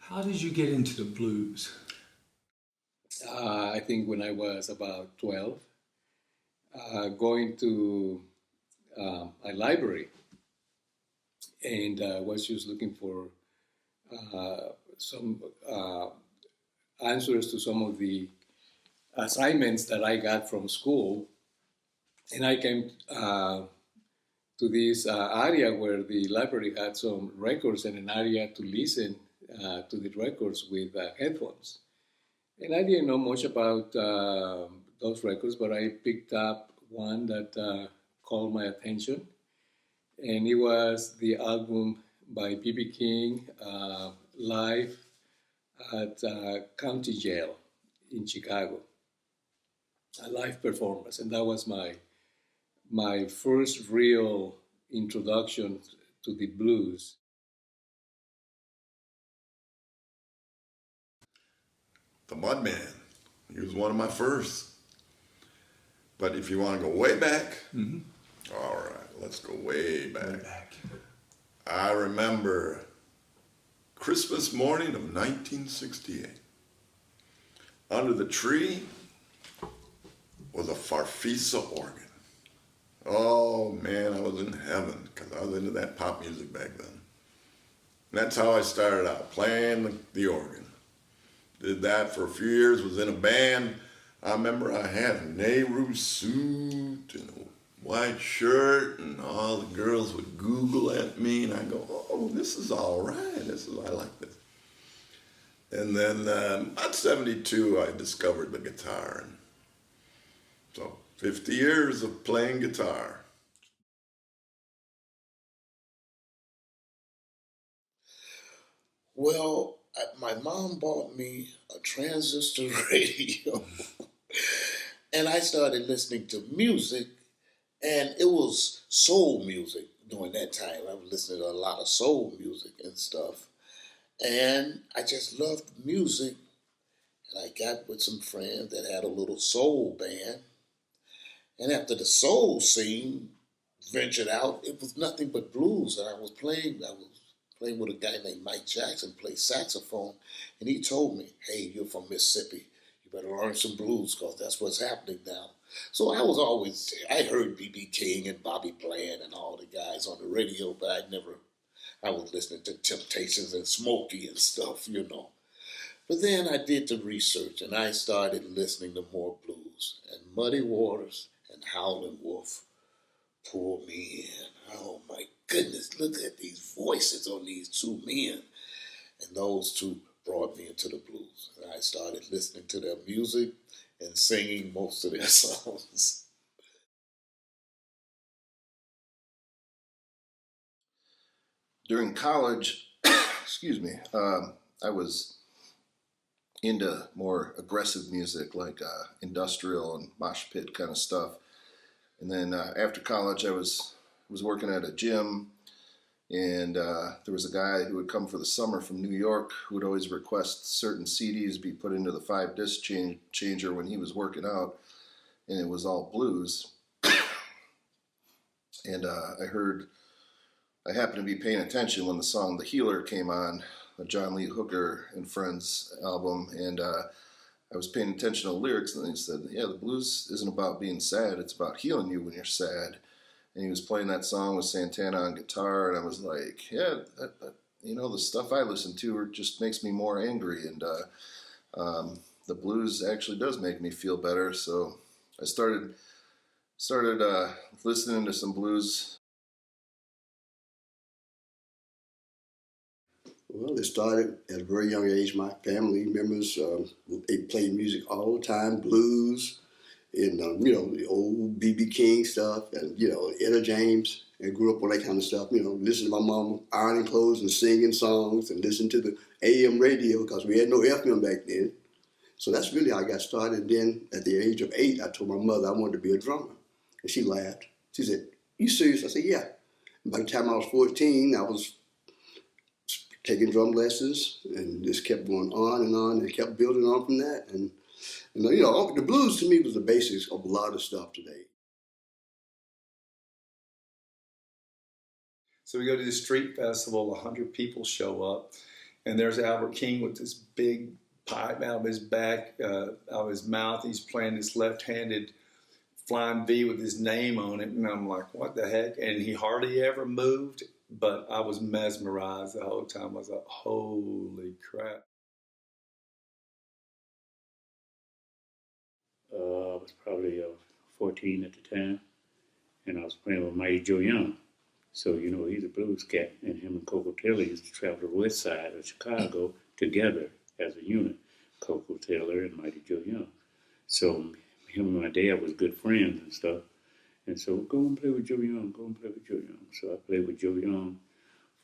How did you get into the blues? I think when I was about 12, going to a library and was just looking for some answers to some of the assignments that I got from school. And I came to this area where the library had some records and an area to listen to the records with headphones. And I didn't know much about those records, but I picked up one that called my attention, and it was the album by B.B. King, live at County Jail in Chicago, a live performance, and that was my first real introduction to the blues. The Mudman. He was one of my first. But if you want to go way back, all right, let's go way back. Way back. I remember Christmas morning of 1968. Under the tree was a Farfisa organ. Oh man, I was in heaven because I was into that pop music back then. And that's how I started out, playing the organ. Did that for a few years, was in a band. I remember I had a Nehru suit and a white shirt, and all the girls would Google at me, and I go, oh, this is all right. I like this. And then at 72, I discovered the guitar. And so 50 years of playing guitar. Well, my mom bought me a transistor radio, and I started listening to music, and it was soul music during that time. I was listening to a lot of soul music and stuff, and I just loved music, and I got with some friends that had a little soul band, and after the soul scene ventured out, it was nothing but blues, and I was playing with a guy named Mike Jackson, played saxophone, and he told me, hey, you're from Mississippi. You better learn some blues because that's what's happening now. So I heard B.B. King and Bobby Bland and all the guys on the radio, but I was listening to Temptations and Smokey and stuff. But then I did the research and I started listening to more blues, and Muddy Waters and Howlin' Wolf pulled me in. Oh my goodness, look at these voices on these two men. And those two brought me into the blues. And I started listening to their music and singing most of their songs. During college, excuse me, I was into more aggressive music like industrial and mosh pit kind of stuff. And then after college, I was working at a gym, and there was a guy who would come for the summer from New York who would always request certain CDs be put into the 5-disc changer when he was working out, and it was all blues. And I happened to be paying attention when the song "The Healer" came on, a John Lee Hooker and Friends album, and I was paying attention to the lyrics, and he said, yeah, the blues isn't about being sad, it's about healing you when you're sad. And he was playing that song with Santana on guitar, and I was like, yeah, the stuff I listen to just makes me more angry, and the blues actually does make me feel better. So I started listening to some blues. Well, it started at a very young age. My family members, they played music all the time, blues, and the old B.B. King stuff, and Etta James. And grew up with that kind of stuff. Listening to my mom ironing clothes and singing songs, and listening to the AM radio because we had no FM back then. So that's really how I got started. Then at the age of 8, I told my mother I wanted to be a drummer, and she laughed. She said, "You serious?" I said, "Yeah." And by the time I was 14, I was taking drum lessons, and just kept going on, and kept building on from that. And the blues to me was the basics of a lot of stuff today. So we go to the street festival, 100 people show up, And there's Albert King with this big pipe out of his back, out of his mouth. He's playing this left-handed flying V with his name on it. And I'm like, what the heck? And he hardly ever moved, but I was mesmerized the whole time. I was like, holy crap. I was probably 14 at the time, and I was playing with Mighty Joe Young. So, you know, he's a blues cat, and him and Coco Taylor used to travel to the west side of Chicago together as a unit, Coco Taylor and Mighty Joe Young. So him and my dad was good friends and stuff. And so, go and play with Joe Young, go and play with Joe Young. So I played with Joe Young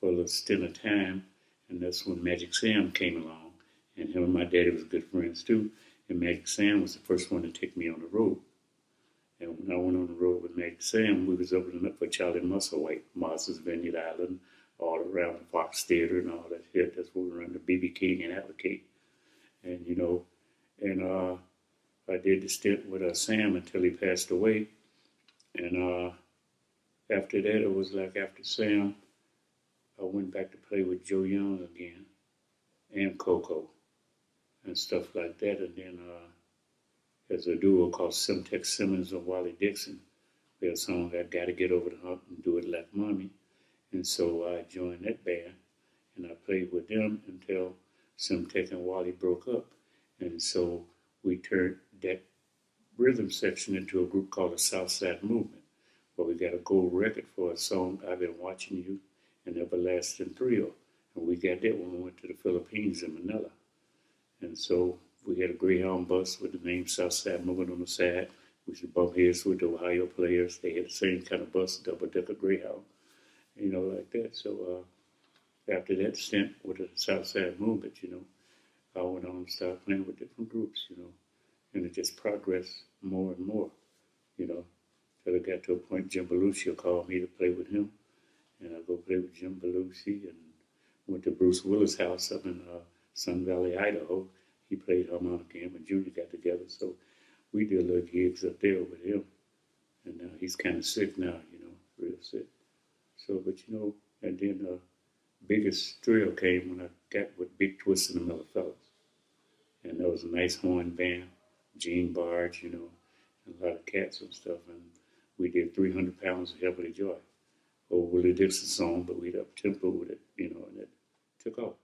for a little stint of time, and that's when Magic Sam came along. And him and my daddy was good friends too. And Magic Sam was the first one to take me on the road. And when I went on the road with Magic Sam, we was opening up for Charlie Musselwhite, Martha's Vineyard Island, all around the Fox Theater and all that shit. That's where we run the B.B. King and Advocate. And, you know, and I did the stint with Sam until he passed away. And after that, it was like after Sam, I went back to play with Joe Young again and Coco and stuff like that. And then there's a duo called Simtex Simmons and Wally Dixon. Their song, I Gotta Get Over the Hump and Do It Like Mommy. And so I joined that band, and I played with them until Simtex and Wally broke up. And so we turned that rhythm section into a group called the Southside Movement, where we got a gold record for a song, I've Been Watching You, and Everlasting Thrill. And we got that when we went to the Philippines in Manila. And so we had a Greyhound bus with the name Southside Movement on the side. We used to bump heads with the Ohio players. They had the same kind of bus, double-decker Greyhound, you know, like that. So after that stint with the Southside Movement, you know, I went on and started playing with different groups, you know, and it just progressed more and more, you know, till it got to a point Jim Belushi called me to play with him, and I go play with Jim Belushi and went to Bruce Willis' house up in Sun Valley, Idaho. He played harmonica, him and Junior got together, so we did little gigs up there with him. And he's kind of sick now, you know, real sick. So, but you know, and then biggest thrill came when I got with Big Twist and the Miller Fellas. And there was a nice horn band, Gene Barge, you know, and a lot of cats and stuff. And we did 300 Pounds of Heavenly Joy, old Willie Dixon song, but we'd up tempo with it, you know, and it took off.